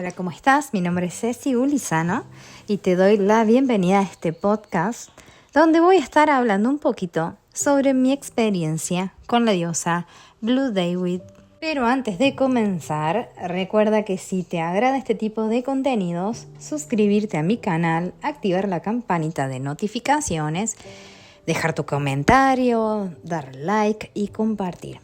Hola, ¿cómo estás? Mi nombre es Ceci Ulizano y te doy la bienvenida a este podcast donde voy a estar hablando un poquito sobre mi experiencia con la diosa Blue David. Pero antes de comenzar, recuerda que si te agrada este tipo de contenidos, suscribirte a mi canal, activar la campanita de notificaciones, dejar tu comentario, dar like y compartir.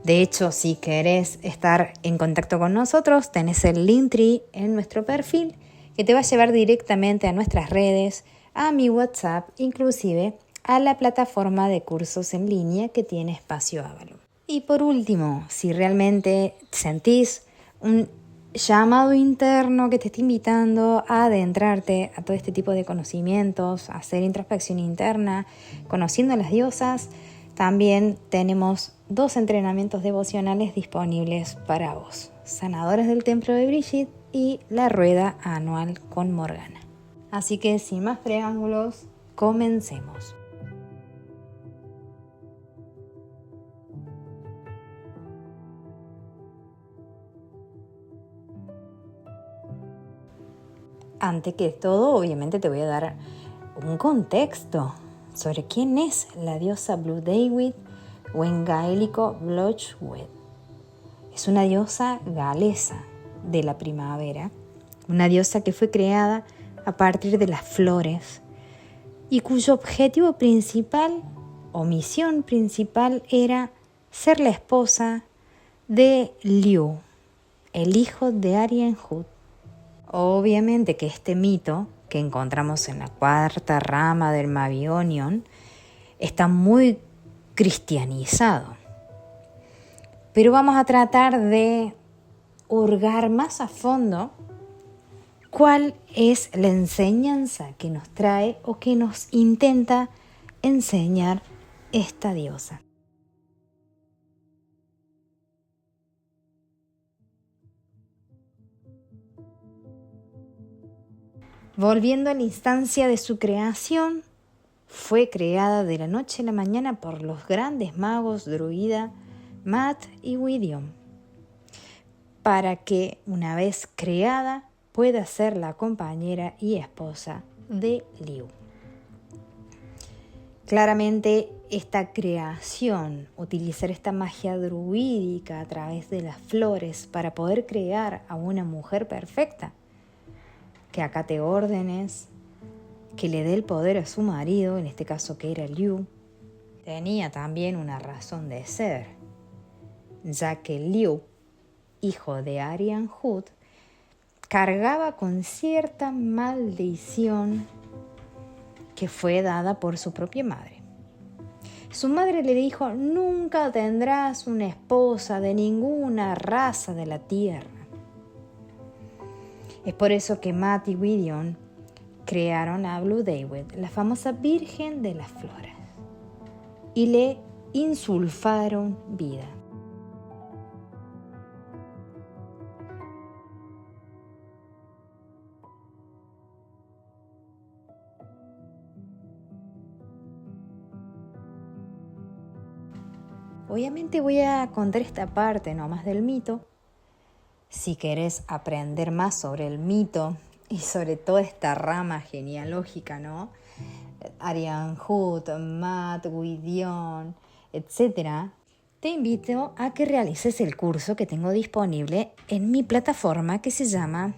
De hecho, si querés estar en contacto con nosotros, tenés el Linktree en nuestro perfil que te va a llevar directamente a nuestras redes, a mi WhatsApp, inclusive a la plataforma de cursos en línea que tiene Espacio Avalon. Y por último, si realmente sentís un llamado interno que te está invitando a adentrarte a todo este tipo de conocimientos, a hacer introspección interna, conociendo a las diosas, también tenemos 2 entrenamientos devocionales disponibles para vos. Sanadoras del Templo de Brigitte y la Rueda Anual con Morgana. Así que sin más preámbulos, comencemos. Antes que todo, obviamente te voy a dar un contexto sobre quién es la diosa Blue David o en gaélico Blochwed. Es una diosa galesa de la primavera, una diosa que fue creada a partir de las flores y cuyo objetivo principal o misión principal era ser la esposa de Liu, el hijo de Arianhut. Obviamente que este mito, que encontramos en la 4ª rama del Mabionion, está muy cristianizado. Pero vamos a tratar de hurgar más a fondo cuál es la enseñanza que nos trae o que nos intenta enseñar esta diosa. Volviendo a la instancia de su creación, fue creada de la noche a la mañana por los grandes magos druida Maat y Gwydion, para que, una vez creada, pueda ser la compañera y esposa de Liu. Claramente, esta creación, utilizar esta magia druídica a través de las flores para poder crear a una mujer perfecta, que acate órdenes, que le dé el poder a su marido, en este caso que era Liu, tenía también una razón de ser, ya que Liu, hijo de Arianhut, cargaba con cierta maldición que fue dada por su propia madre. Su madre le dijo: nunca tendrás una esposa de ninguna raza de la tierra. Es por eso que Maat y Gwydion crearon a Blue David, la famosa Virgen de las Flores, y le insulfaron vida. Obviamente voy a contar esta parte nomás del mito. Si querés aprender más sobre el mito y sobre toda esta rama genealógica, ¿no? Arianhut, Maat, Gwydion, etc., te invito a que realices el curso que tengo disponible en mi plataforma que se llama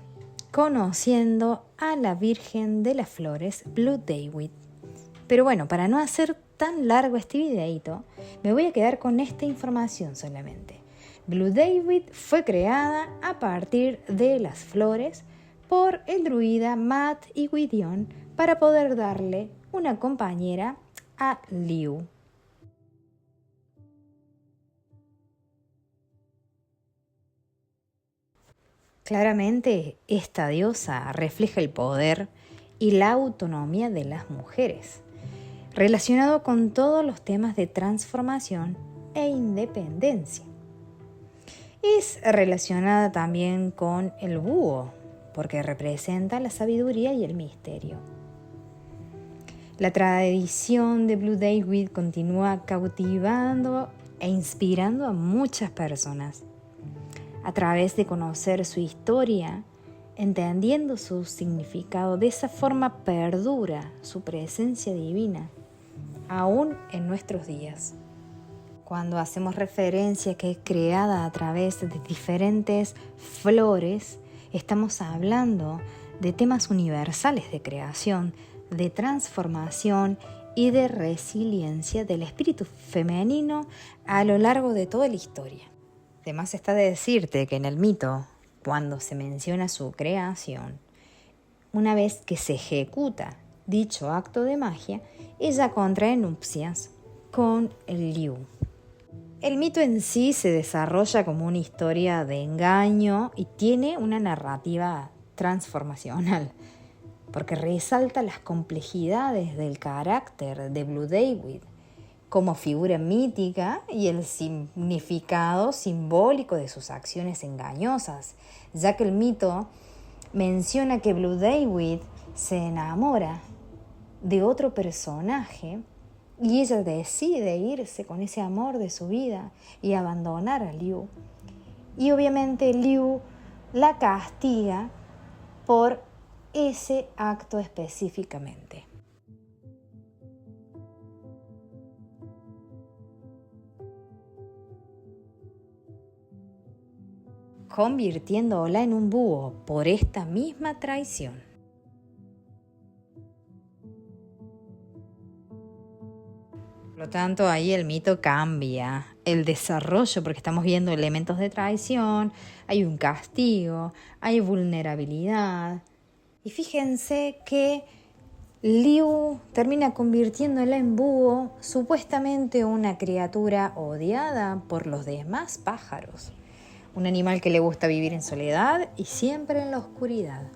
Conociendo a la Virgen de las Flores, Blue David. Pero bueno, para no hacer tan largo este videito, me voy a quedar con esta información solamente. Blue David fue creada a partir de las flores por el druida Maat y Gwydion para poder darle una compañera a Liu. Claramente, esta diosa refleja el poder y la autonomía de las mujeres, relacionado con todos los temas de transformación e independencia. Es relacionada también con el búho, porque representa la sabiduría y el misterio. La tradición de Blue David continúa cautivando e inspirando a muchas personas a través de conocer su historia entendiendo su significado, de esa forma perdura su presencia divina, aún en nuestros días. Cuando hacemos referencia que es creada a través de diferentes flores, estamos hablando de temas universales de creación, de transformación y de resiliencia del espíritu femenino a lo largo de toda la historia. Además está de decirte que en el mito, cuando se menciona su creación, una vez que se ejecuta dicho acto de magia, ella contrae nupcias con el Liu. El mito en sí se desarrolla como una historia de engaño y tiene una narrativa transformacional, porque resalta las complejidades del carácter de Blue David como figura mítica y el significado simbólico de sus acciones engañosas, ya que el mito menciona que Blue David se enamora de otro personaje y ella decide irse con ese amor de su vida y abandonar a Liu. Y obviamente Liu la castiga por ese acto específicamente. Convirtiéndola en un búho por esta misma traición. Por lo tanto, ahí el mito cambia, el desarrollo, porque estamos viendo elementos de traición, hay un castigo, hay vulnerabilidad. Y fíjense que Liu termina convirtiéndola en búho, supuestamente una criatura odiada por los demás pájaros. Un animal que le gusta vivir en soledad y siempre en la oscuridad.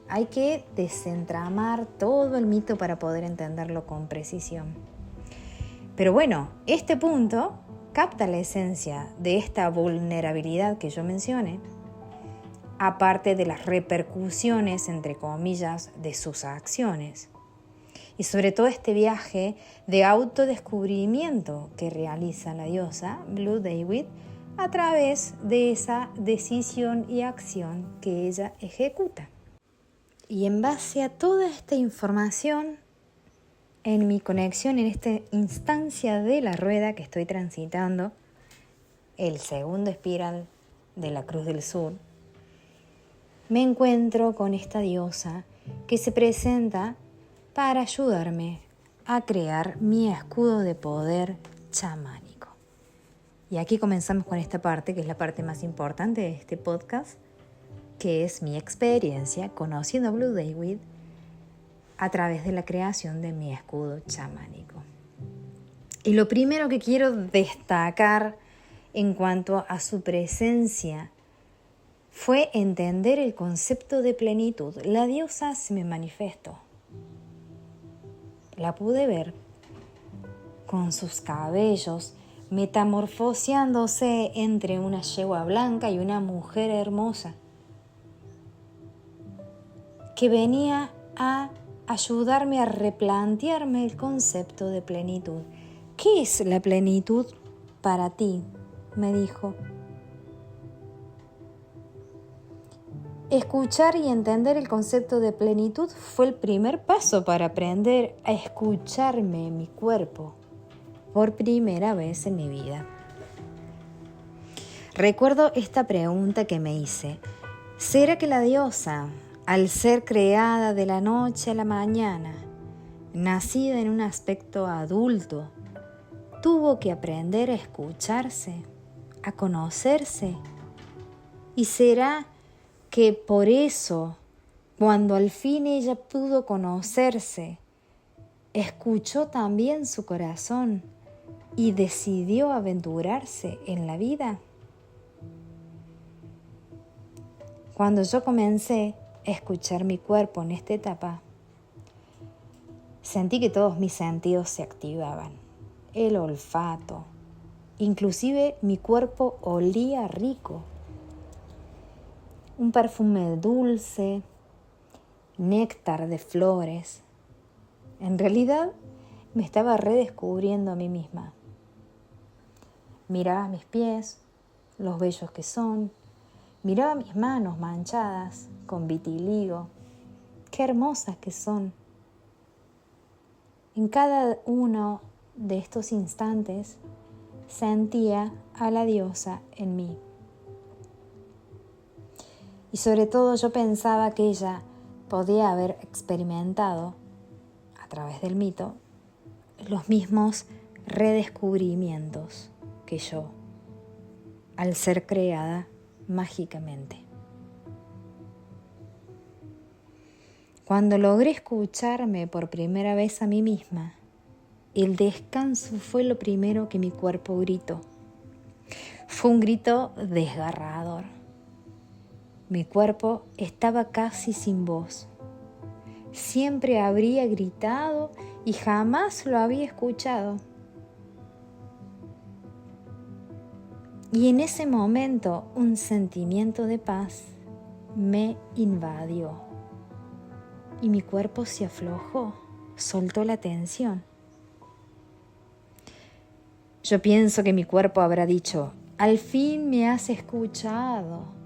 Hay que desentramar todo el mito para poder entenderlo con precisión. Pero bueno, este punto capta la esencia de esta vulnerabilidad que yo mencioné, aparte de las repercusiones, entre comillas, de sus acciones. Y sobre todo este viaje de autodescubrimiento que realiza la diosa Blue David a través de esa decisión y acción que ella ejecuta. Y en base a toda esta información, en mi conexión, en esta instancia de la rueda que estoy transitando, el segundo espiral de la Cruz del Sur, me encuentro con esta diosa que se presenta para ayudarme a crear mi escudo de poder chamánico. Y aquí comenzamos con esta parte, que es la parte más importante de este podcast, que es mi experiencia conociendo a Blue David a través de la creación de mi escudo chamánico. Y lo primero que quiero destacar en cuanto a su presencia fue entender el concepto de plenitud. La diosa se me manifestó. La pude ver con sus cabellos metamorfoseándose entre una yegua blanca y una mujer hermosa que venía a ayudarme a replantearme el concepto de plenitud. ¿Qué es la plenitud para ti?, me dijo. Escuchar y entender el concepto de plenitud fue el primer paso para aprender a escucharme en mi cuerpo por primera vez en mi vida. Recuerdo esta pregunta que me hice: ¿será que la diosa, al ser creada de la noche a la mañana, nacida en un aspecto adulto, tuvo que aprender a escucharse, a conocerse? ¿Y será que por eso, cuando al fin ella pudo conocerse, escuchó también su corazón y decidió aventurarse en la vida? Cuando yo comencé a escuchar mi cuerpo en esta etapa, sentí que todos mis sentidos se activaban. El olfato, inclusive mi cuerpo olía rico. Un perfume dulce, néctar de flores. En realidad me estaba redescubriendo a mí misma. Miraba mis pies, los bellos que son, Miraba mis manos manchadas con vitiligo. Qué hermosas que son. En cada uno de estos instantes sentía a la diosa en mí. Y sobre todo yo pensaba que ella podía haber experimentado, a través del mito, los mismos redescubrimientos que yo, al ser creada mágicamente. Cuando logré escucharme por primera vez a mí misma, el descanso fue lo primero que mi cuerpo gritó. Fue un grito desgarrador. Mi cuerpo estaba casi sin voz. Siempre habría gritado y jamás lo había escuchado. Y en ese momento un sentimiento de paz me invadió. Y mi cuerpo se aflojó, soltó la tensión. Yo pienso que mi cuerpo habrá dicho, al fin me has escuchado.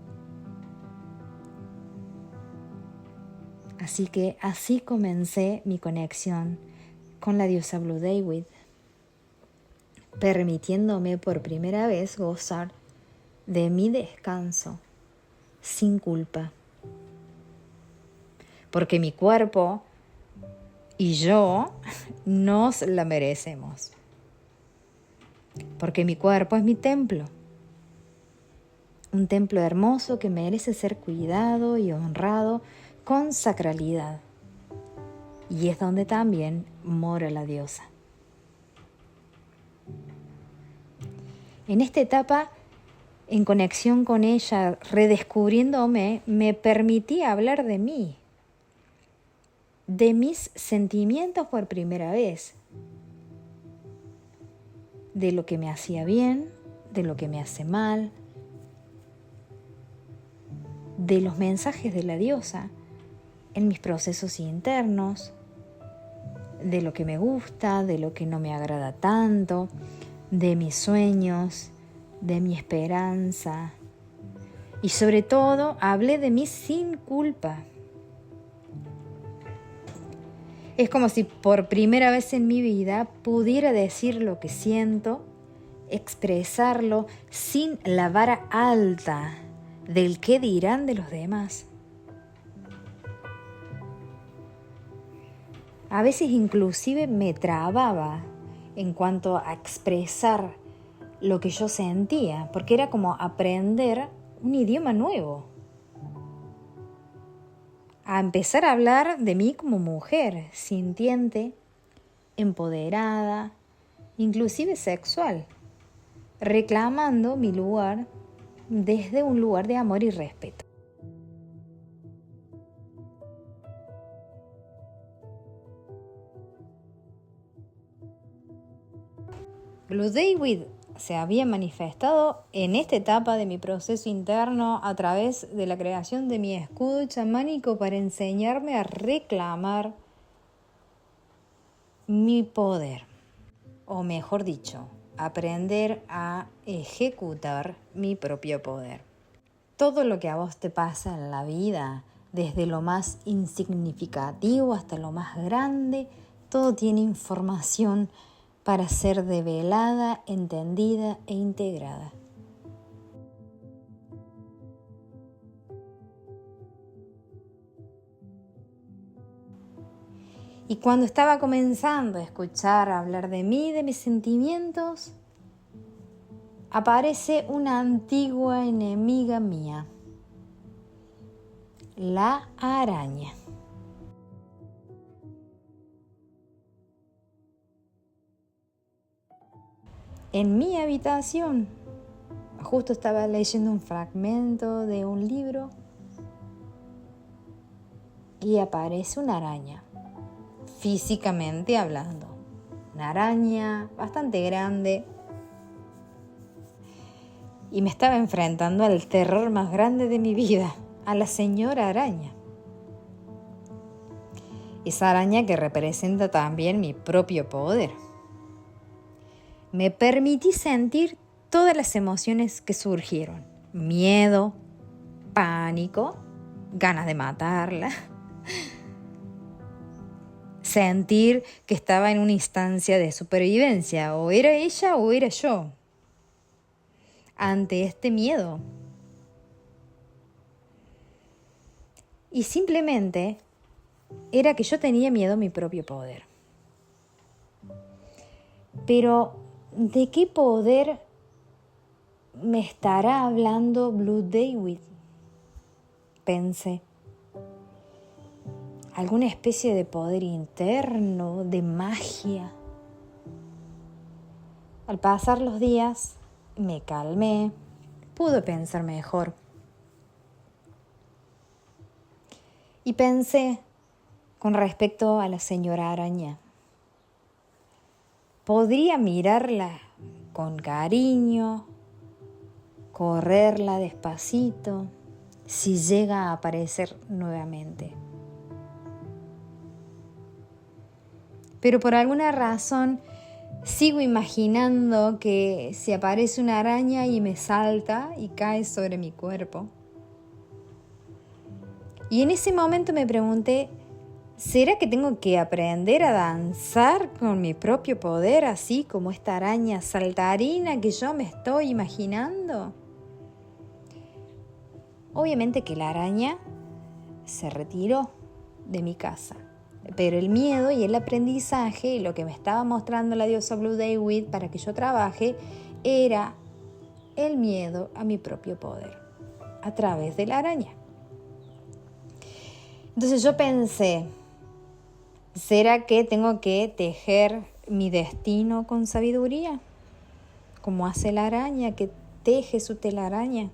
Así que así comencé mi conexión con la diosa Bluedavid, permitiéndome por primera vez gozar de mi descanso sin culpa. Porque mi cuerpo y yo nos la merecemos. Porque mi cuerpo es mi templo. Un templo hermoso que merece ser cuidado y honrado con sacralidad. Y es donde también mora la diosa. En esta etapa, en conexión con ella, redescubriéndome, me permití hablar de mí, de mis sentimientos por primera vez, de lo que me hacía bien, de lo que me hace mal, de los mensajes de la diosa en mis procesos internos, de lo que me gusta, de lo que no me agrada tanto, de mis sueños, de mi esperanza. Y sobre todo, hablé de mí sin culpa. Es como si por primera vez en mi vida pudiera decir lo que siento, expresarlo sin la vara alta del qué dirán de los demás. A veces inclusive me trababa en cuanto a expresar lo que yo sentía, porque era como aprender un idioma nuevo. A empezar a hablar de mí como mujer, sintiente, empoderada, inclusive sexual, reclamando mi lugar desde un lugar de amor y respeto. Bluedavid se había manifestado en esta etapa de mi proceso interno a través de la creación de mi escudo chamánico para enseñarme a reclamar mi poder, o mejor dicho, aprender a ejecutar mi propio poder. Todo lo que a vos te pasa en la vida, desde lo más insignificativo hasta lo más grande, todo tiene información para ser develada, entendida e integrada. Y cuando estaba comenzando a escuchar hablar de mí, de mis sentimientos, aparece una antigua enemiga mía, la araña. En mi habitación, justo estaba leyendo un fragmento de un libro y aparece una araña, físicamente hablando. Una araña bastante grande y me estaba enfrentando al terror más grande de mi vida, a la señora araña. Esa araña que representa también mi propio poder. Me permití sentir todas las emociones que surgieron. Miedo, pánico, ganas de matarla, sentir que estaba en una instancia de supervivencia, o era ella o era yo, ante este miedo. Y simplemente era que yo tenía miedo a mi propio poder. Pero, ¿de qué poder me estará hablando Blue David? Pensé. ¿Alguna especie de poder interno, de magia? Al pasar los días, me calmé, pude pensar mejor. Y pensé con respecto a la señora araña. Podría mirarla con cariño, correrla despacito, si llega a aparecer nuevamente. Pero por alguna razón sigo imaginando que si aparece una araña y me salta y cae sobre mi cuerpo. Y en ese momento me pregunté, ¿será que tengo que aprender a danzar con mi propio poder, así como esta araña saltarina que yo me estoy imaginando? Obviamente que la araña se retiró de mi casa, pero el miedo y el aprendizaje, lo que me estaba mostrando la diosa Blue David para que yo trabaje, era el miedo a mi propio poder, a través de la araña. Entonces yo pensé, ¿será que tengo que tejer mi destino con sabiduría? Como hace la araña que teje su telaraña.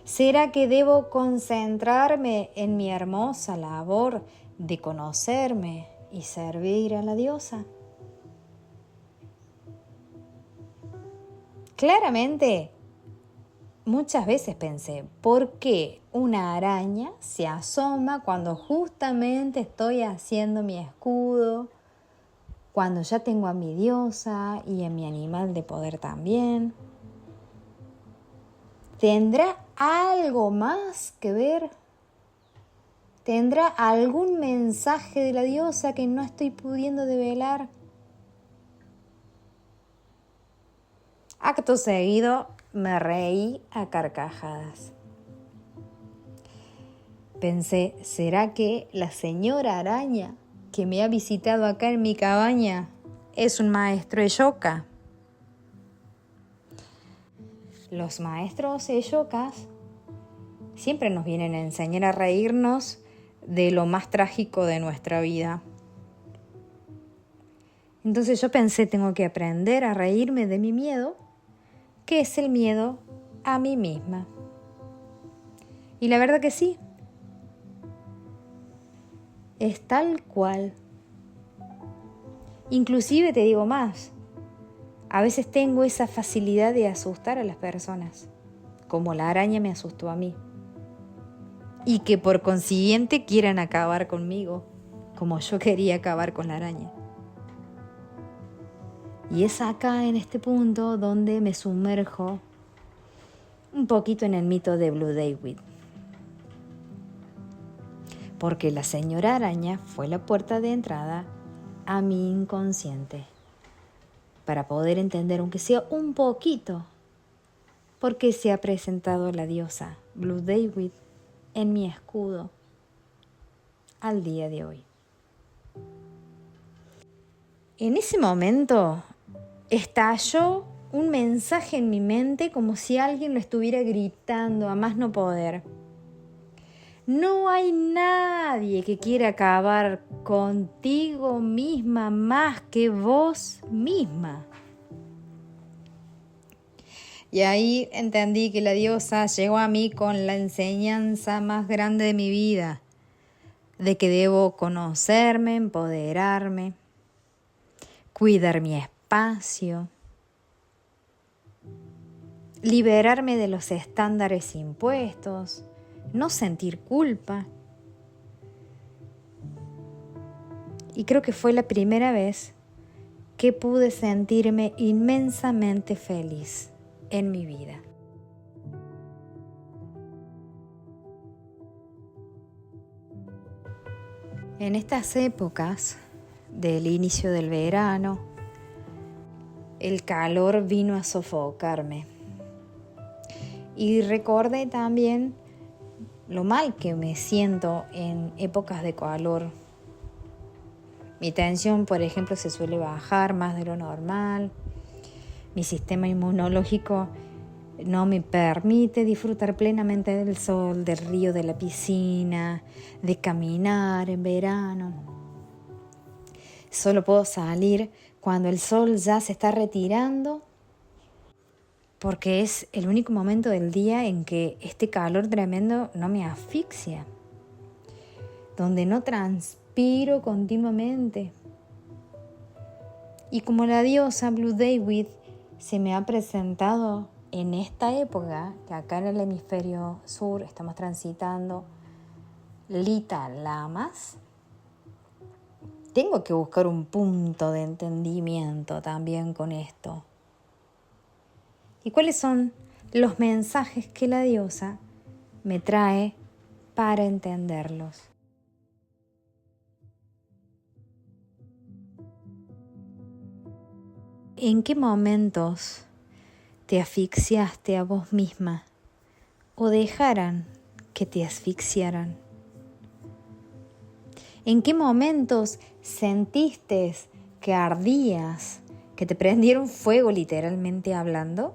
¿Será que debo concentrarme en mi hermosa labor de conocerme y servir a la diosa? Claramente, muchas veces pensé, ¿por qué una araña se asoma cuando justamente estoy haciendo mi escudo, cuando ya tengo a mi diosa y a mi animal de poder también? ¿Tendrá algo más que ver? ¿Tendrá algún mensaje de la diosa que no estoy pudiendo develar? Acto seguido me reí a carcajadas. Pensé, ¿será que la señora araña que me ha visitado acá en mi cabaña es un maestro Eyoka? Los maestros Eyokas siempre nos vienen a enseñar a reírnos de lo más trágico de nuestra vida. Entonces yo pensé, tengo que aprender a reírme de mi miedo, que es el miedo a mí misma. Y la verdad que sí, es tal cual. Inclusive te digo más, a veces tengo esa facilidad de asustar a las personas, como la araña me asustó a mí. Y que por consiguiente quieran acabar conmigo, como yo quería acabar con la araña. Y es acá, en este punto, donde me sumerjo un poquito en el mito de Blue David. Porque la señora araña fue la puerta de entrada a mi inconsciente, para poder entender, aunque sea un poquito, por qué se ha presentado la diosa Blue David en mi escudo al día de hoy. En ese momento estalló un mensaje en mi mente como si alguien lo estuviera gritando a más no poder. No hay nadie que quiera acabar contigo misma más que vos misma. Y ahí entendí que la diosa llegó a mí con la enseñanza más grande de mi vida, de que debo conocerme, empoderarme, cuidar mi espacio, liberarme de los estándares impuestos, no sentir culpa. Y creo que fue la primera vez que pude sentirme inmensamente feliz en mi vida. En estas épocas del inicio del verano, el calor vino a sofocarme. Y recordé también lo mal que me siento en épocas de calor. Mi tensión, por ejemplo, se suele bajar más de lo normal. Mi sistema inmunológico no me permite disfrutar plenamente del sol, del río, de la piscina, de caminar en verano. Solo puedo salir cuando el sol ya se está retirando, porque es el único momento del día en que este calor tremendo no me asfixia, donde no transpiro continuamente. Y como la diosa Blue David se me ha presentado en esta época, que acá en el hemisferio sur estamos transitando Lita Lamas, tengo que buscar un punto de entendimiento también con esto. ¿Y cuáles son los mensajes que la diosa me trae para entenderlos? ¿En qué momentos te asfixiaste a vos misma o dejaran que te asfixiaran? ¿En qué momentos sentiste que ardías, que te prendieron fuego literalmente hablando?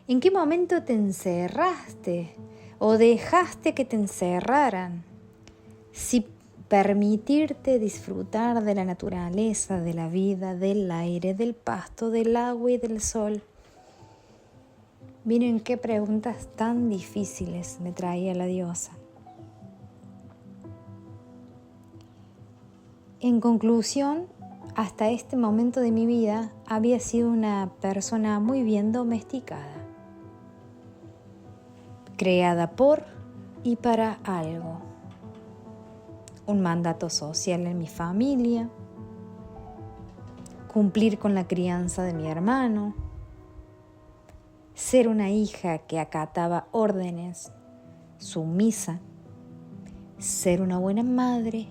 ¿En qué momento te encerraste o dejaste que te encerraran? Si permitirte disfrutar de la naturaleza, de la vida, del aire, del pasto, del agua y del sol. Miren qué preguntas tan difíciles me traía la diosa. En conclusión, hasta este momento de mi vida había sido una persona muy bien domesticada, creada por y para algo. Un mandato social en mi familia, cumplir con la crianza de mi hermano, ser una hija que acataba órdenes, sumisa, ser una buena madre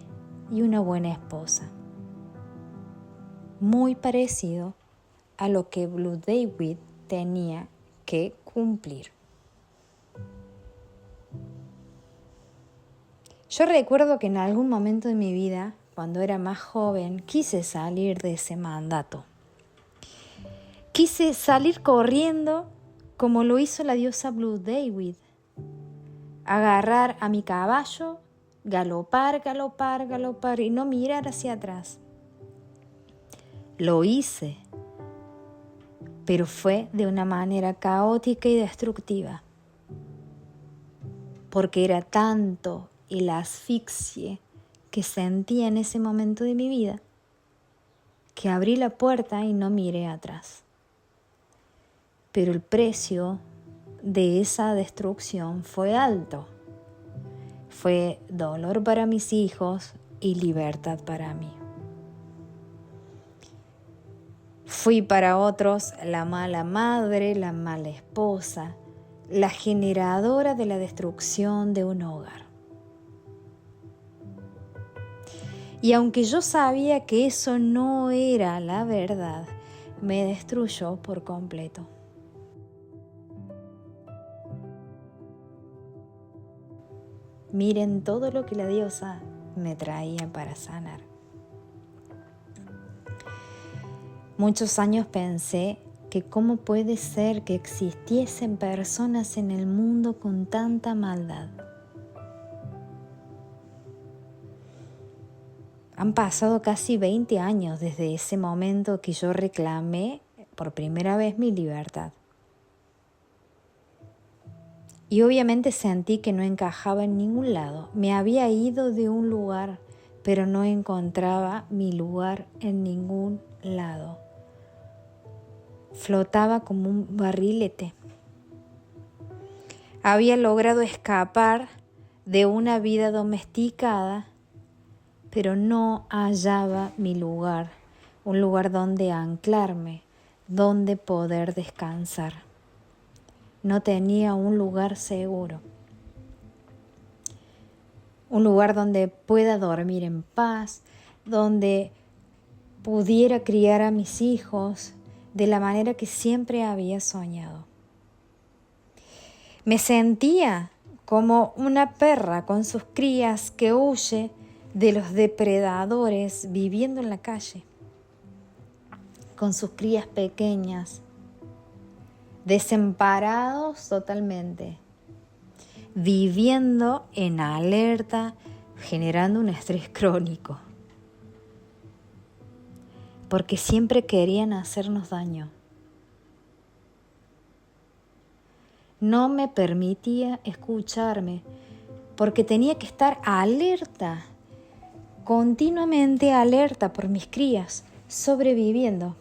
y una buena esposa. Muy parecido a lo que Blue David tenía que cumplir. Yo recuerdo que en algún momento de mi vida, cuando era más joven, quise salir de ese mandato. Quise salir corriendo como lo hizo la diosa Blue David. Agarrar a mi caballo, galopar y no mirar hacia atrás. Lo hice, pero fue de una manera caótica y destructiva, porque era tanto el asfixie que sentía en ese momento de mi vida que abrí la puerta y no miré atrás. Pero el precio de esa destrucción fue alto. Fue dolor para mis hijos y libertad para mí. Fui para otros la mala madre, la mala esposa, la generadora de la destrucción de un hogar. Y aunque yo sabía que eso no era la verdad, me destruyó por completo. Miren todo lo que la diosa me traía para sanar. Muchos años pensé que cómo puede ser que existiesen personas en el mundo con tanta maldad. Han pasado casi 20 años desde ese momento que yo reclamé por primera vez mi libertad. Y obviamente sentí que no encajaba en ningún lado. Me había ido de un lugar, pero no encontraba mi lugar en ningún lado. Flotaba como un barrilete. Había logrado escapar de una vida domesticada, pero no hallaba mi lugar, un lugar donde anclarme, donde poder descansar. No tenía un lugar seguro. un lugar donde pueda dormir en paz, donde pudiera criar a mis hijos de la manera que siempre había soñado. Me sentía como una perra con sus crías que huye de los depredadores viviendo en la calle, con sus crías pequeñas, desamparados totalmente, viviendo en alerta, generando un estrés crónico, porque siempre querían hacernos daño. No me permitía escucharme, porque tenía que estar alerta, continuamente alerta por mis crías, sobreviviendo.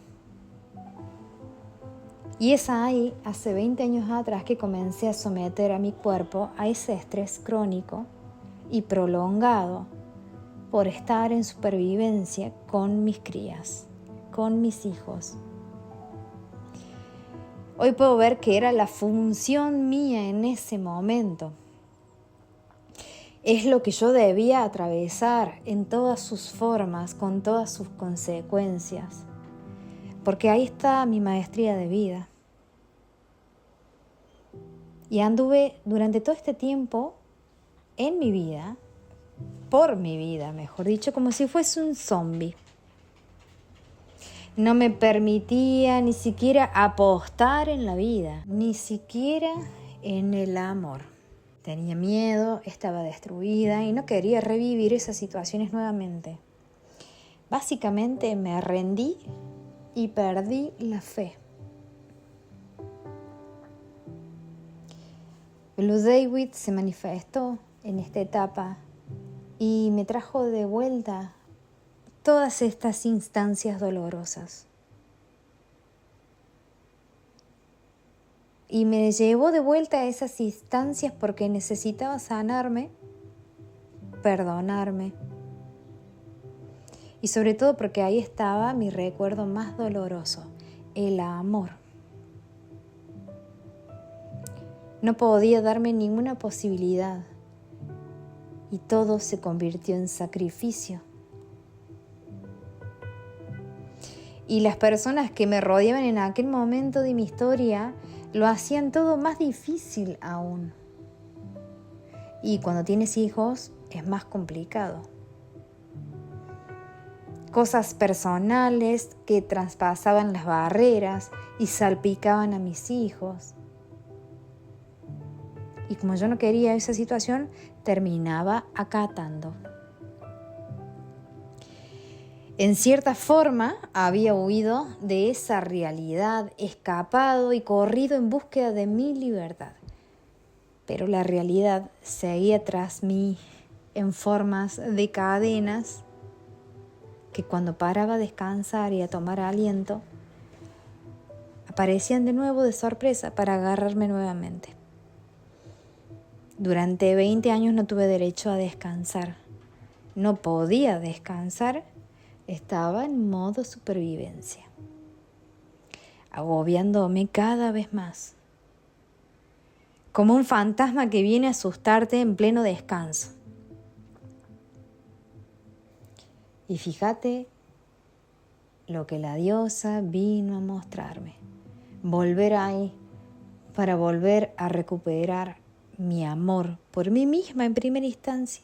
Y es ahí, hace 20 años atrás, que comencé a someter a mi cuerpo a ese estrés crónico y prolongado por estar en supervivencia con mis crías, con mis hijos. Hoy puedo ver que era la función mía en ese momento. Es lo que yo debía atravesar en todas sus formas, con todas sus consecuencias. Porque ahí está mi maestría de vida. Y anduve durante todo este tiempo en mi vida, por mi vida, mejor dicho, como si fuese un zombie. No me permitía ni siquiera apostar en la vida, ni siquiera en el amor. Tenía miedo, estaba destruida y no quería revivir esas situaciones nuevamente. Básicamente me rendí y perdí la fe. Blue David se manifestó en esta etapa y me trajo de vuelta todas estas instancias dolorosas. Y me llevó de vuelta a esas instancias porque necesitaba sanarme, perdonarme. Y sobre todo porque ahí estaba mi recuerdo más doloroso, el amor. No podía darme ninguna posibilidad y todo se convirtió en sacrificio. Y las personas que me rodeaban en aquel momento de mi historia lo hacían todo más difícil aún. Y cuando tienes hijos es más complicado. Cosas personales que traspasaban las barreras y salpicaban a mis hijos. Y como yo no quería esa situación, terminaba acatando. En cierta forma, había huido de esa realidad, escapado y corrido en búsqueda de mi libertad. Pero la realidad seguía tras mí en formas de cadenas que cuando paraba a descansar y a tomar aliento, aparecían de nuevo de sorpresa para agarrarme nuevamente. Durante 20 años no tuve derecho a descansar. No podía descansar. Estaba en modo supervivencia, agobiándome cada vez más, como un fantasma que viene a asustarte en pleno descanso. Y fíjate lo que la diosa vino a mostrarme, volver ahí para volver a recuperar mi amor por mí misma en primera instancia.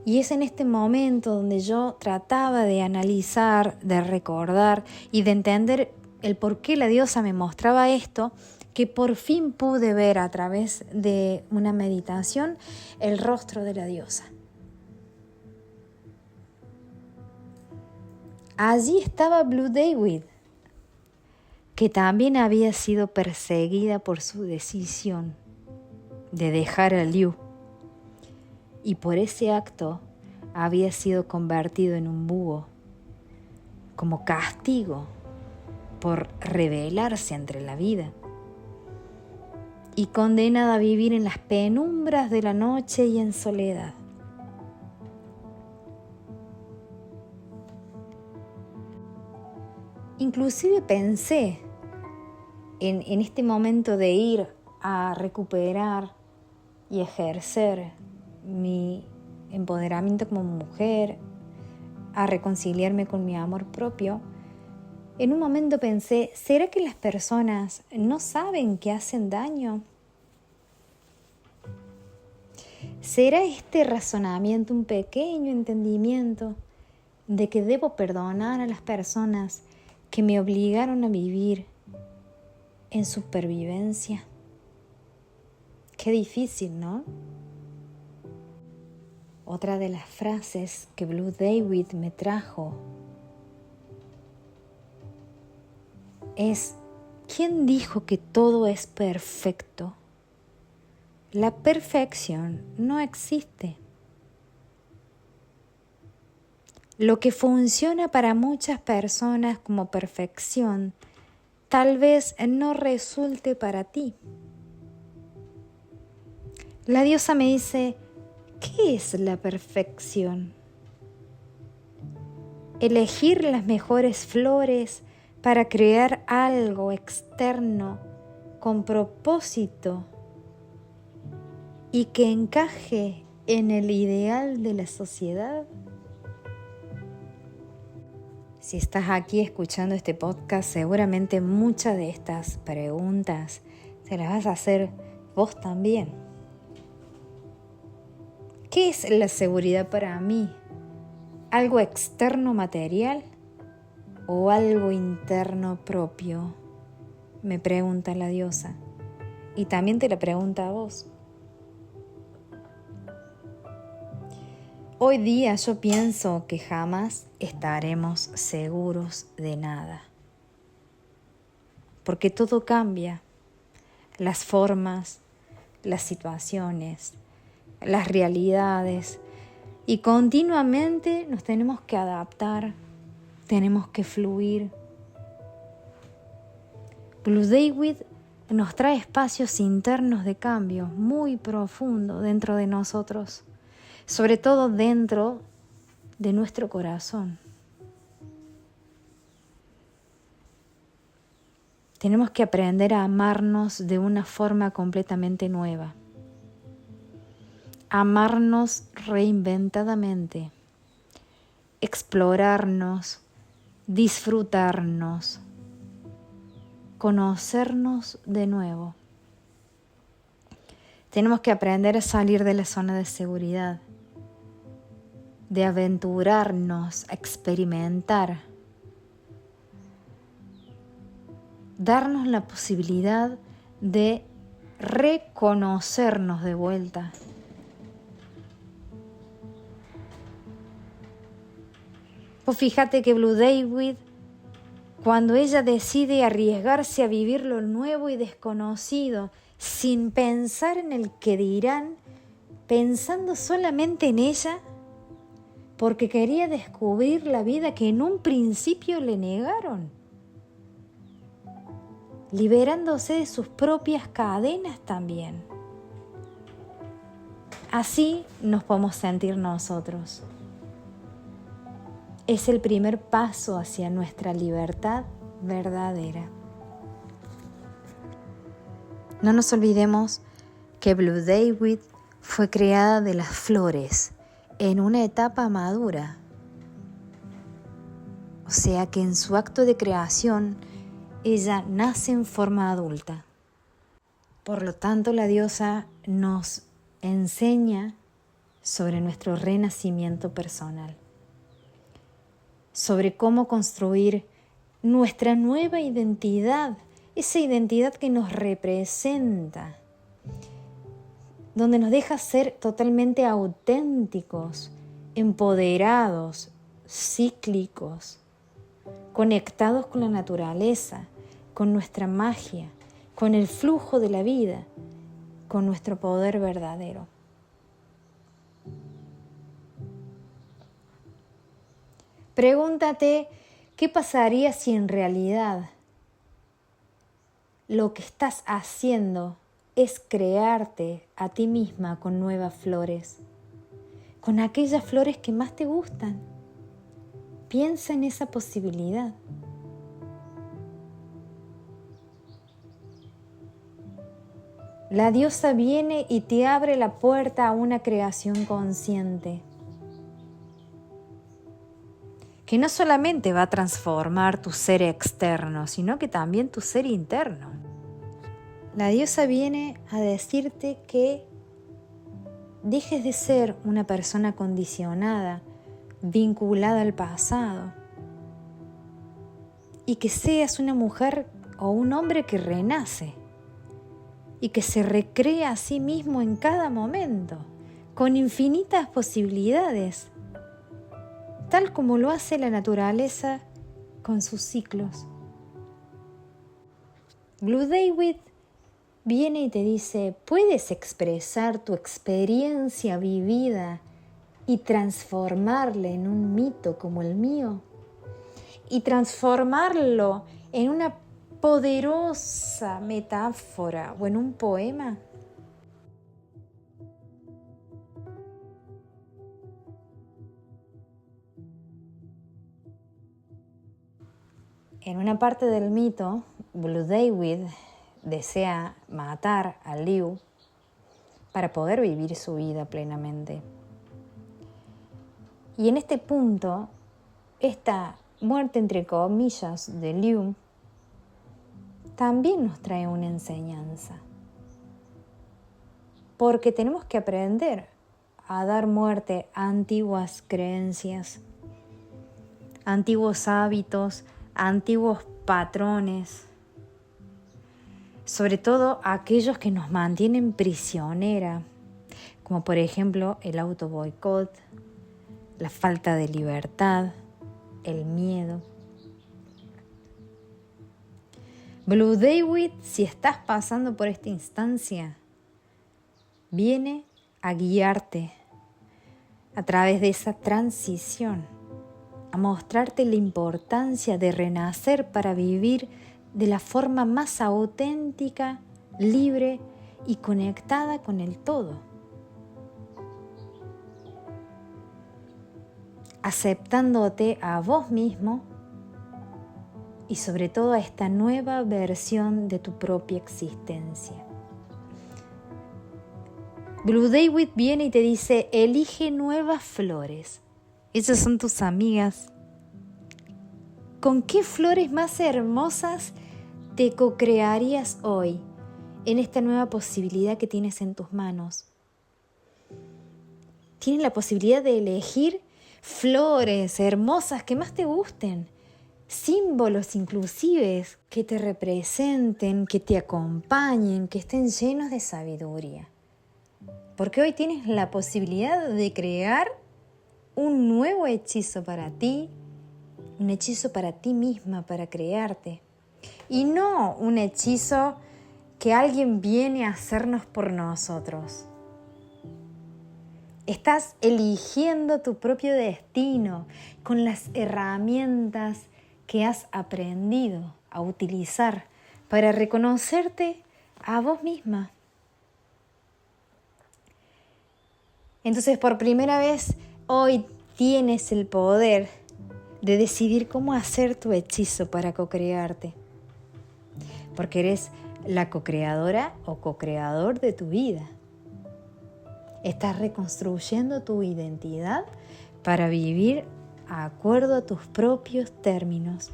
Y es en este momento donde yo trataba de analizar, de recordar y de entender el por qué la diosa me mostraba esto, que por fin pude ver a través de una meditación el rostro de la diosa. Allí estaba Blue David, que también había sido perseguida por su decisión de dejar a Liu. Y por ese acto había sido convertido en un búho, como castigo por rebelarse ante la vida, y condenada a vivir en las penumbras de la noche y en soledad. Inclusive pensé en este momento de ir a recuperar y ejercer mi empoderamiento como mujer, a reconciliarme con mi amor propio, en un momento pensé, ¿será que las personas no saben que hacen daño? ¿Será este razonamiento un pequeño entendimiento de que debo perdonar a las personas que me obligaron a vivir en supervivencia? Qué difícil, ¿no? Otra de las frases que Blue David me trajo es, ¿quién dijo que todo es perfecto? La perfección no existe. Lo que funciona para muchas personas como perfección, tal vez no resulte para ti. La diosa me dice, ¿qué es la perfección? Elegir las mejores flores para crear algo externo con propósito y que encaje en el ideal de la sociedad. Si estás aquí escuchando este podcast, seguramente muchas de estas preguntas se las vas a hacer vos también. ¿Qué es la seguridad para mí? ¿Algo externo material o algo interno propio? Me pregunta la diosa. Y también te la pregunta a vos. Hoy día yo pienso que jamás estaremos seguros de nada. Porque todo cambia. Las formas, las situaciones, las realidades. Y continuamente nos tenemos que adaptar, tenemos que fluir. Blue David nos trae espacios internos de cambio muy profundo dentro de nosotros, sobre todo dentro de nuestro corazón. Tenemos que aprender a amarnos de una forma completamente nueva. Amarnos reinventadamente, explorarnos, disfrutarnos, conocernos de nuevo. Tenemos que aprender a salir de la zona de seguridad, de aventurarnos, a experimentar, darnos la posibilidad de reconocernos de vuelta. Pues fíjate que Blue David, cuando ella decide arriesgarse a vivir lo nuevo y desconocido, sin pensar en el que dirán, pensando solamente en ella, porque quería descubrir la vida que en un principio le negaron, liberándose de sus propias cadenas también. Así nos podemos sentir nosotros. Es el primer paso hacia nuestra libertad verdadera. No nos olvidemos que Blue David fue creada de las flores en una etapa madura. O sea que en su acto de creación, ella nace en forma adulta. Por lo tanto, la diosa nos enseña sobre nuestro renacimiento personal, sobre cómo construir nuestra nueva identidad, esa identidad que nos representa, donde nos deja ser totalmente auténticos, empoderados, cíclicos, conectados con la naturaleza, con nuestra magia, con el flujo de la vida, con nuestro poder verdadero. Pregúntate, ¿qué pasaría si en realidad lo que estás haciendo es crearte a ti misma con nuevas flores, con aquellas flores que más te gustan? Piensa en esa posibilidad. la diosa viene y te abre la puerta a una creación consciente, que no solamente va a transformar tu ser externo, sino que también tu ser interno. La diosa viene a decirte que dejes de ser una persona condicionada, vinculada al pasado, y que seas una mujer o un hombre que renace y que se recrea a sí mismo en cada momento, con infinitas posibilidades, tal como lo hace la naturaleza con sus ciclos. Blue David viene y te dice, ¿puedes expresar tu experiencia vivida y transformarla en un mito como el mío? Y transformarlo en una poderosa metáfora o en un poema. En una parte del mito, Blue David desea matar a Liu para poder vivir su vida plenamente. Y en este punto, esta muerte entre comillas de Liu también nos trae una enseñanza. Porque tenemos que aprender a dar muerte a antiguas creencias, antiguos hábitos, antiguos patrones, sobre todo aquellos que nos mantienen prisionera, como por ejemplo el autoboicot, la falta de libertad, el miedo. Blue David, si estás pasando por esta instancia, viene a guiarte a través de esa transición, a mostrarte la importancia de renacer para vivir de la forma más auténtica, libre y conectada con el todo. Aceptándote a vos mismo y sobre todo a esta nueva versión de tu propia existencia. Blue David viene y te dice, elige nuevas flores. Esas son tus amigas. ¿Con qué flores más hermosas te co-crearías hoy en esta nueva posibilidad que tienes en tus manos? Tienes la posibilidad de elegir flores hermosas que más te gusten, símbolos inclusive que te representen, que te acompañen, que estén llenos de sabiduría. Porque hoy tienes la posibilidad de crear un nuevo hechizo para ti, un hechizo para ti misma, para crearte. Y no un hechizo que alguien viene a hacernos por nosotros. Estás eligiendo tu propio destino con las herramientas que has aprendido a utilizar para reconocerte a vos misma. Entonces, por primera vez, hoy tienes el poder de decidir cómo hacer tu hechizo para co-crearte. Porque eres la co-creadora o co-creador de tu vida. Estás reconstruyendo tu identidad para vivir de acuerdo a tus propios términos.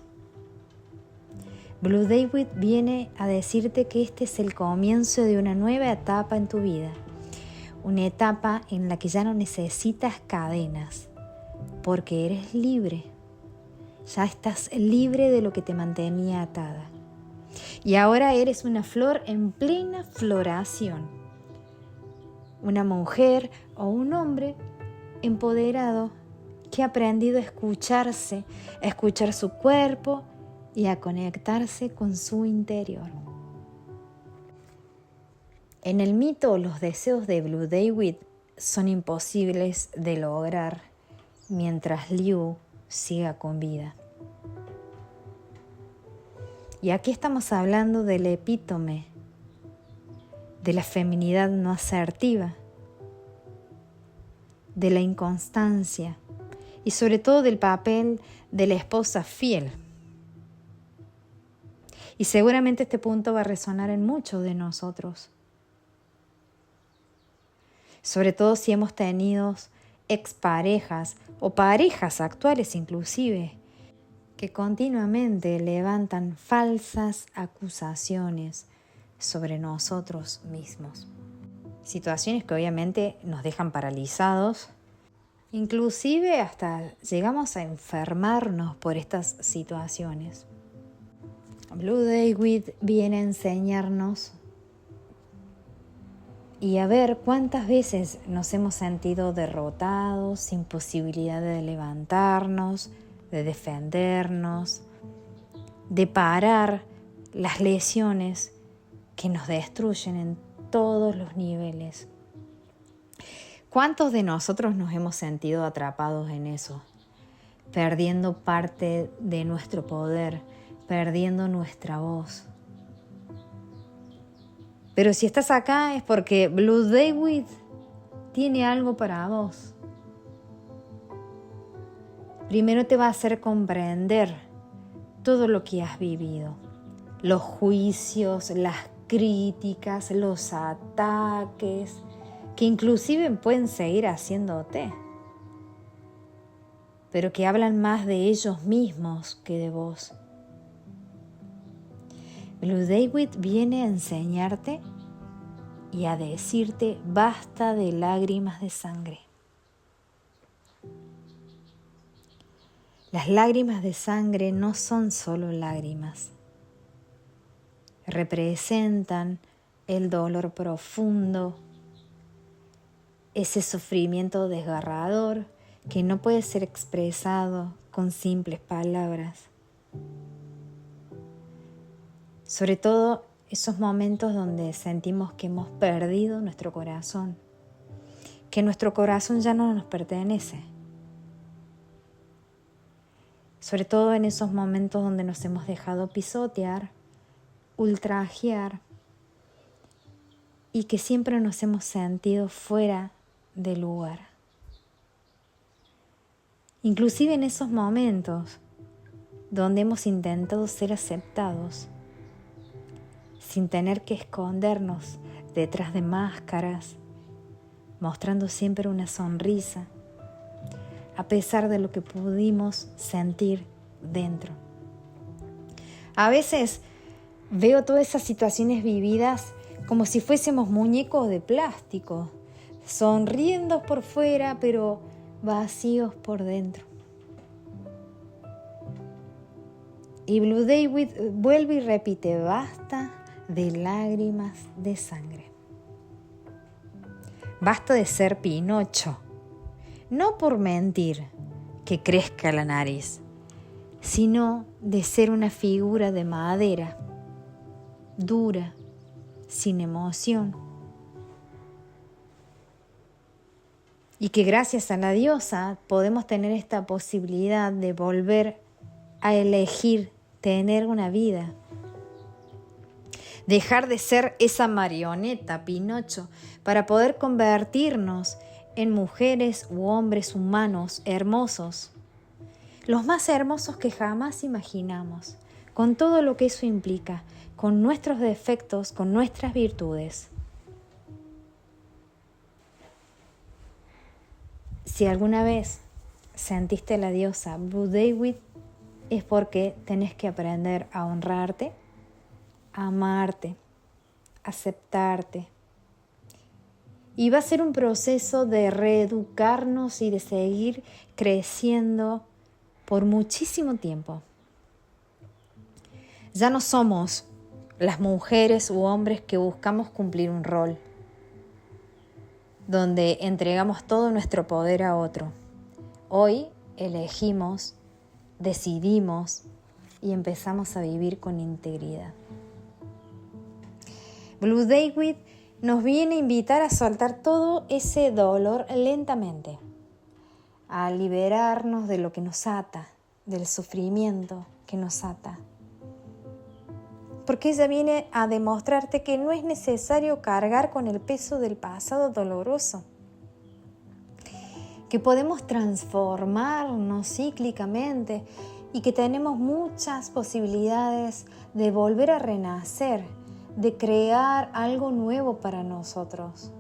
Blue David viene a decirte que este es el comienzo de una nueva etapa en tu vida. Una etapa en la que ya no necesitas cadenas, porque eres libre. Ya estás libre de lo que te mantenía atada. Y ahora eres una flor en plena floración. Una mujer o un hombre empoderado que ha aprendido a escucharse, a escuchar su cuerpo y a conectarse con su interior. En el mito, los deseos de Blue David son imposibles de lograr mientras Liu siga con vida. Y aquí estamos hablando del epítome, de la feminidad no asertiva, de la inconstancia y sobre todo del papel de la esposa fiel. Y seguramente este punto va a resonar en muchos de nosotros. sobre todo si hemos tenido exparejas o parejas actuales inclusive, que continuamente levantan falsas acusaciones sobre nosotros mismos. Situaciones que obviamente nos dejan paralizados, inclusive hasta llegamos a enfermarnos por estas situaciones. Blue David viene a enseñarnos y a ver cuántas veces nos hemos sentido derrotados, sin posibilidad de levantarnos, de defendernos, de parar las lesiones que nos destruyen en todos los niveles. ¿Cuántos de nosotros nos hemos sentido atrapados en eso? Perdiendo parte de nuestro poder, perdiendo nuestra voz. Pero si estás acá es porque Blue David tiene algo para vos. Primero te va a hacer comprender todo lo que has vivido. Los juicios, las críticas, los ataques, que inclusive pueden seguir haciéndote, pero que hablan más de ellos mismos que de vos. Blue David viene a enseñarte y a decirte basta de lágrimas de sangre. Las lágrimas de sangre no son solo lágrimas. Representan el dolor profundo, ese sufrimiento desgarrador que no puede ser expresado con simples palabras. Sobre todo esos momentos donde sentimos que hemos perdido nuestro corazón, que nuestro corazón ya no nos pertenece. Sobre todo en esos momentos donde nos hemos dejado pisotear, ultrajear y que siempre nos hemos sentido fuera de lugar. Inclusive en esos momentos donde hemos intentado ser aceptados, sin tener que escondernos detrás de máscaras, mostrando siempre una sonrisa, a pesar de lo que pudimos sentir dentro. A veces veo todas esas situaciones vividas como si fuésemos muñecos de plástico, sonriendo por fuera, pero vacíos por dentro. Y Blue David vuelve y repite, basta de lágrimas de sangre. Basta de ser Pinocho, no por mentir que crezca la nariz, sino de ser una figura de madera, dura, sin emoción. Y que gracias a la diosa podemos tener esta posibilidad de volver a elegir tener una vida. Dejar de ser esa marioneta, Pinocho, para poder convertirnos en mujeres u hombres humanos hermosos. Los más hermosos que jamás imaginamos, con todo lo que eso implica, con nuestros defectos, con nuestras virtudes. Si alguna vez sentiste a la diosa Blue David, es porque tenés que aprender a honrarte, a amarte, a aceptarte. Y va a ser un proceso de reeducarnos y de seguir creciendo por muchísimo tiempo. Ya no somos las mujeres u hombres que buscamos cumplir un rol, donde entregamos todo nuestro poder a otro. Hoy elegimos, decidimos y empezamos a vivir con integridad. Blue David nos viene a invitar a soltar todo ese dolor lentamente, a liberarnos de lo que nos ata, del sufrimiento que nos ata. Porque ella viene a demostrarte que no es necesario cargar con el peso del pasado doloroso, que podemos transformarnos cíclicamente y que tenemos muchas posibilidades de volver a renacer, de crear algo nuevo para nosotros.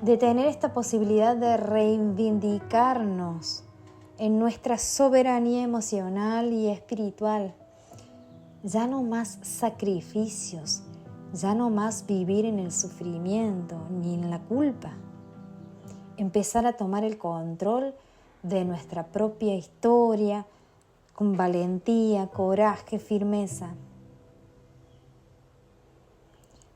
de tener esta posibilidad de reivindicarnos en nuestra soberanía emocional y espiritual. Ya no más sacrificios, ya no más vivir en el sufrimiento ni en la culpa. Empezar a tomar el control de nuestra propia historia con valentía, coraje, firmeza.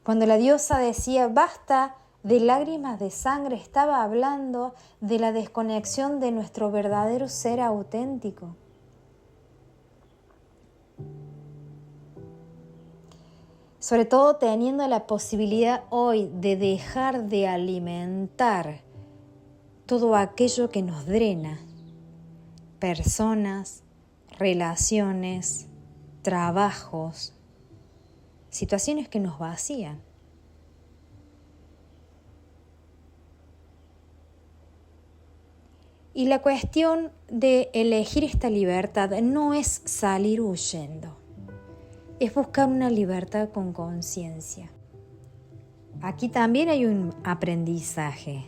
Cuando la diosa decía basta de lágrimas de sangre, estaba hablando de la desconexión de nuestro verdadero ser auténtico. Sobre todo teniendo la posibilidad hoy de dejar de alimentar todo aquello que nos drena. Personas, relaciones, trabajos, situaciones que nos vacían. Y la cuestión de elegir esta libertad no es salir huyendo, es buscar una libertad con conciencia. Aquí también hay un aprendizaje.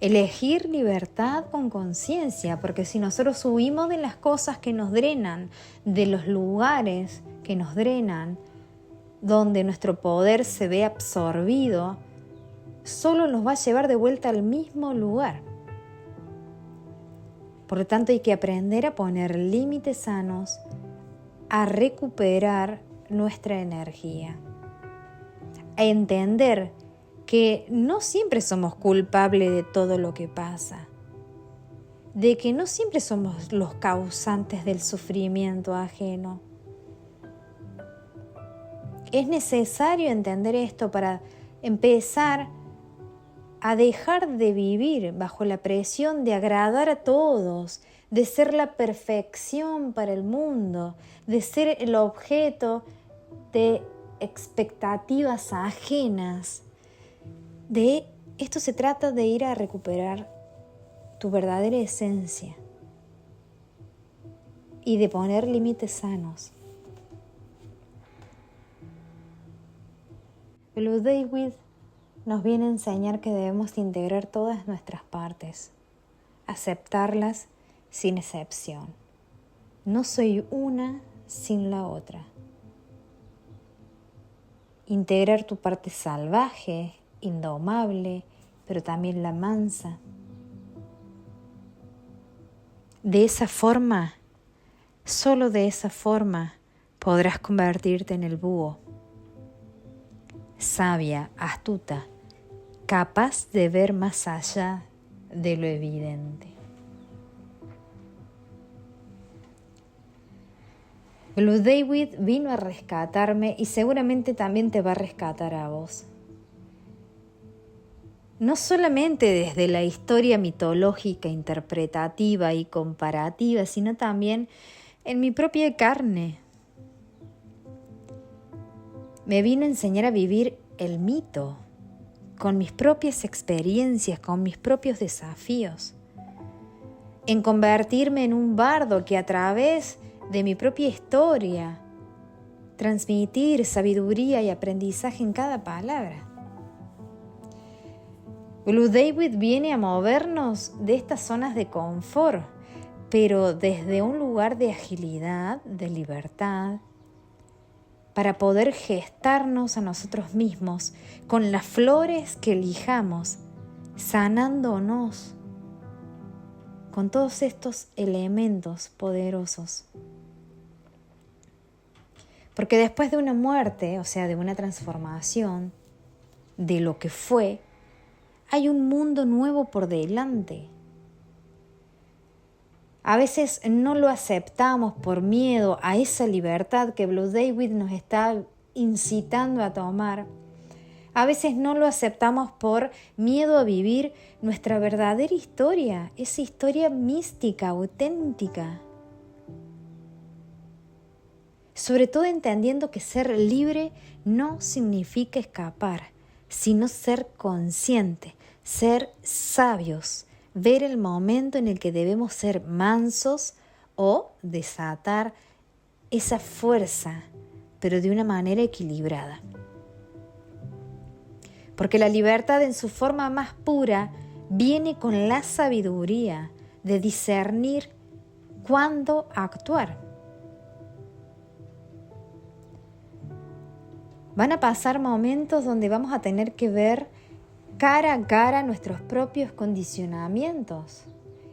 Elegir libertad con conciencia, porque si nosotros huimos de las cosas que nos drenan, de los lugares que nos drenan, donde nuestro poder se ve absorbido, solo nos va a llevar de vuelta al mismo lugar. Por lo tanto, hay que aprender a poner límites sanos, a recuperar nuestra energía, a entender que no siempre somos culpables de todo lo que pasa, de que no siempre somos los causantes del sufrimiento ajeno. Es necesario entender esto para empezar a dejar de vivir bajo la presión de agradar a todos, de ser la perfección para el mundo, de ser el objeto de expectativas ajenas. De esto se trata, de ir a recuperar tu verdadera esencia y de poner límites sanos. Blue David nos viene a enseñar que debemos integrar todas nuestras partes, aceptarlas sin excepción. No soy una sin la otra. Integrar tu parte salvaje, indomable, pero también la mansa. De esa forma, solo de esa forma, podrás convertirte en el búho. Sabia, astuta, capaz de ver más allá de lo evidente. Blue David vino a rescatarme y seguramente también te va a rescatar a vos. No solamente desde la historia mitológica, interpretativa y comparativa, sino también en mi propia carne. Me vino a enseñar a vivir el mito, con mis propias experiencias, con mis propios desafíos, en convertirme en un bardo que a través de mi propia historia transmitir sabiduría y aprendizaje en cada palabra. Blue David viene a movernos de estas zonas de confort, pero desde un lugar de agilidad, de libertad, para poder gestarnos a nosotros mismos con las flores que elijamos, sanándonos con todos estos elementos poderosos. Porque después de una muerte, o sea, de una transformación de lo que fue, hay un mundo nuevo por delante. A veces no lo aceptamos por miedo a esa libertad que Blue David nos está incitando a tomar. A veces no lo aceptamos por miedo a vivir nuestra verdadera historia, esa historia mística, auténtica. Sobre todo entendiendo que ser libre no significa escapar, sino ser consciente, ser sabios, ver el momento en el que debemos ser mansos o desatar esa fuerza, pero de una manera equilibrada. Porque la libertad en su forma más pura viene con la sabiduría de discernir cuándo actuar. Van a pasar momentos donde vamos a tener que ver cara a cara nuestros propios condicionamientos,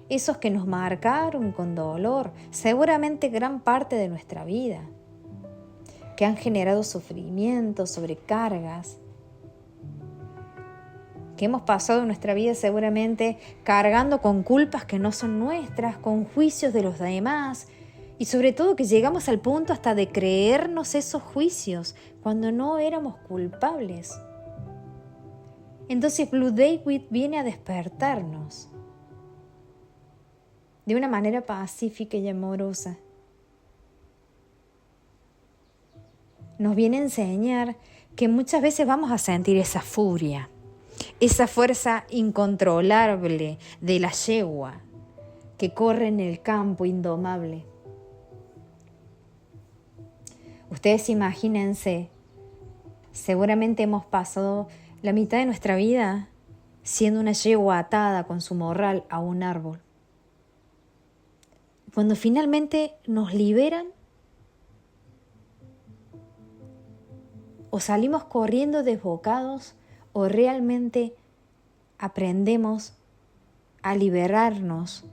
esos que nos marcaron con dolor, seguramente gran parte de nuestra vida, que han generado sufrimiento, sobrecargas, que hemos pasado nuestra vida seguramente cargando con culpas que no son nuestras, con juicios de los demás, y sobre todo que llegamos al punto hasta de creernos esos juicios cuando no éramos culpables. Entonces Blue David viene a despertarnos de una manera pacífica y amorosa. Nos viene a enseñar que muchas veces vamos a sentir esa furia, esa fuerza incontrolable de la yegua que corre en el campo indomable. Ustedes imagínense, seguramente hemos pasado la mitad de nuestra vida siendo una yegua atada con su morral a un árbol. Cuando finalmente nos liberan, o salimos corriendo desbocados, o realmente aprendemos a liberarnos,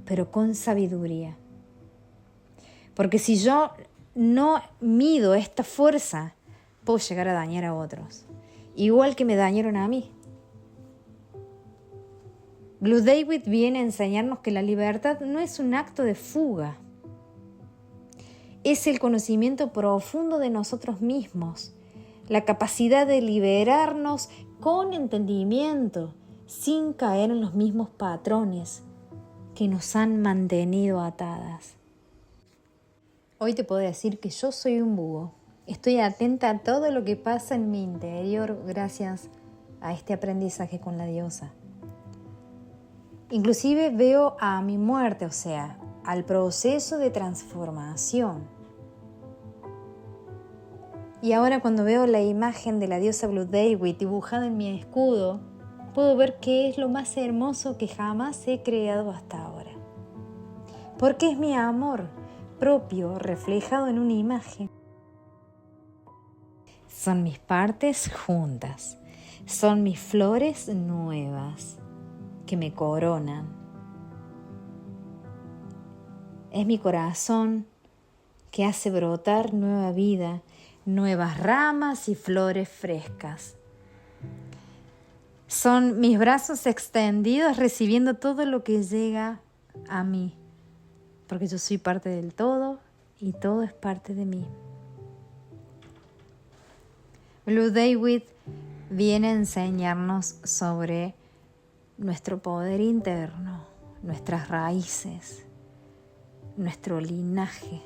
pero con sabiduría. Porque si yo no mido esta fuerza, puedo llegar a dañar a otros, igual que me dañaron a mí. Blue David viene a enseñarnos que la libertad no es un acto de fuga, es el conocimiento profundo de nosotros mismos, la capacidad de liberarnos con entendimiento, sin caer en los mismos patrones que nos han mantenido atadas. Hoy te puedo decir que yo soy un búho. Estoy atenta a todo lo que pasa en mi interior gracias a este aprendizaje con la diosa. Inclusive veo a mi muerte, o sea, al proceso de transformación. Y ahora cuando veo la imagen de la diosa Blue David dibujada en mi escudo, puedo ver que es lo más hermoso que jamás he creado hasta ahora. Porque es mi amor propio reflejado en una imagen. Son mis partes juntas, son mis flores nuevas que me coronan. Es mi corazón que hace brotar nueva vida, nuevas ramas y flores frescas. Son mis brazos extendidos recibiendo todo lo que llega a mí, porque yo soy parte del todo y todo es parte de mí. Blue David viene a enseñarnos sobre nuestro poder interno, nuestras raíces, nuestro linaje.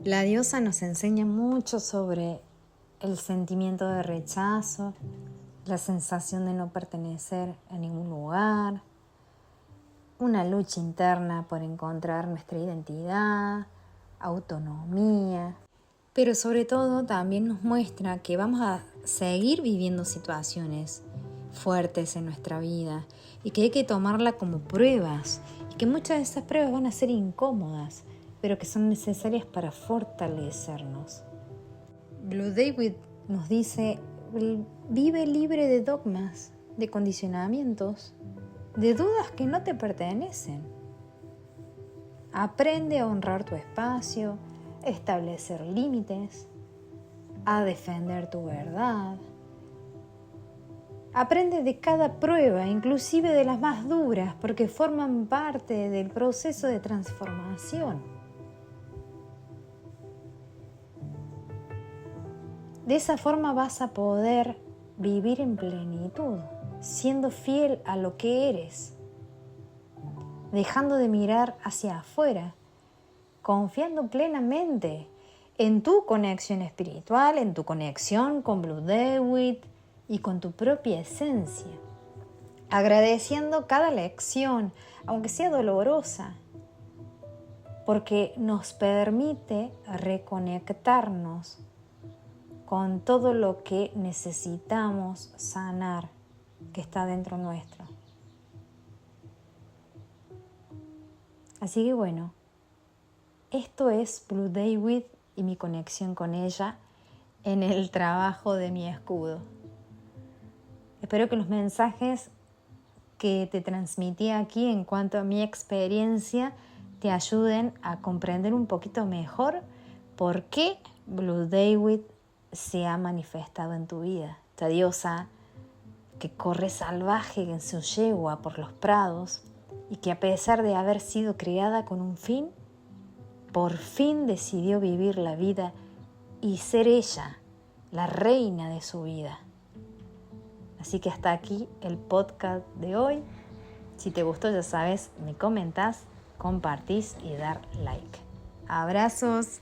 La diosa nos enseña mucho sobre el sentimiento de rechazo, la sensación de no pertenecer a ningún lugar, una lucha interna por encontrar nuestra identidad, autonomía, pero sobre todo también nos muestra que vamos a seguir viviendo situaciones fuertes en nuestra vida y que hay que tomarla como pruebas y que muchas de esas pruebas van a ser incómodas, pero que son necesarias para fortalecernos. Blue David nos dice: vive libre de dogmas, de condicionamientos, de dudas que no te pertenecen. Aprende a honrar tu espacio, a establecer límites, a defender tu verdad. Aprende de cada prueba, inclusive de las más duras, porque forman parte del proceso de transformación. De esa forma vas a poder vivir en plenitud, siendo fiel a lo que eres, dejando de mirar hacia afuera, confiando plenamente en tu conexión espiritual, en tu conexión con Blue David y con tu propia esencia, agradeciendo cada lección, aunque sea dolorosa, porque nos permite reconectarnos con todo lo que necesitamos sanar que está dentro nuestro. Así que bueno, esto es Blue David y mi conexión con ella en el trabajo de mi escudo. Espero que los mensajes que te transmití aquí en cuanto a mi experiencia te ayuden a comprender un poquito mejor por qué Blue David se ha manifestado en tu vida. Esta diosa que corre salvaje en su yegua por los prados y que a pesar de haber sido creada con un fin, por fin decidió vivir la vida y ser ella la reina de su vida. Así que hasta aquí el podcast de hoy. Si te gustó, ya sabes, me comentás, compartís y dar like. Abrazos.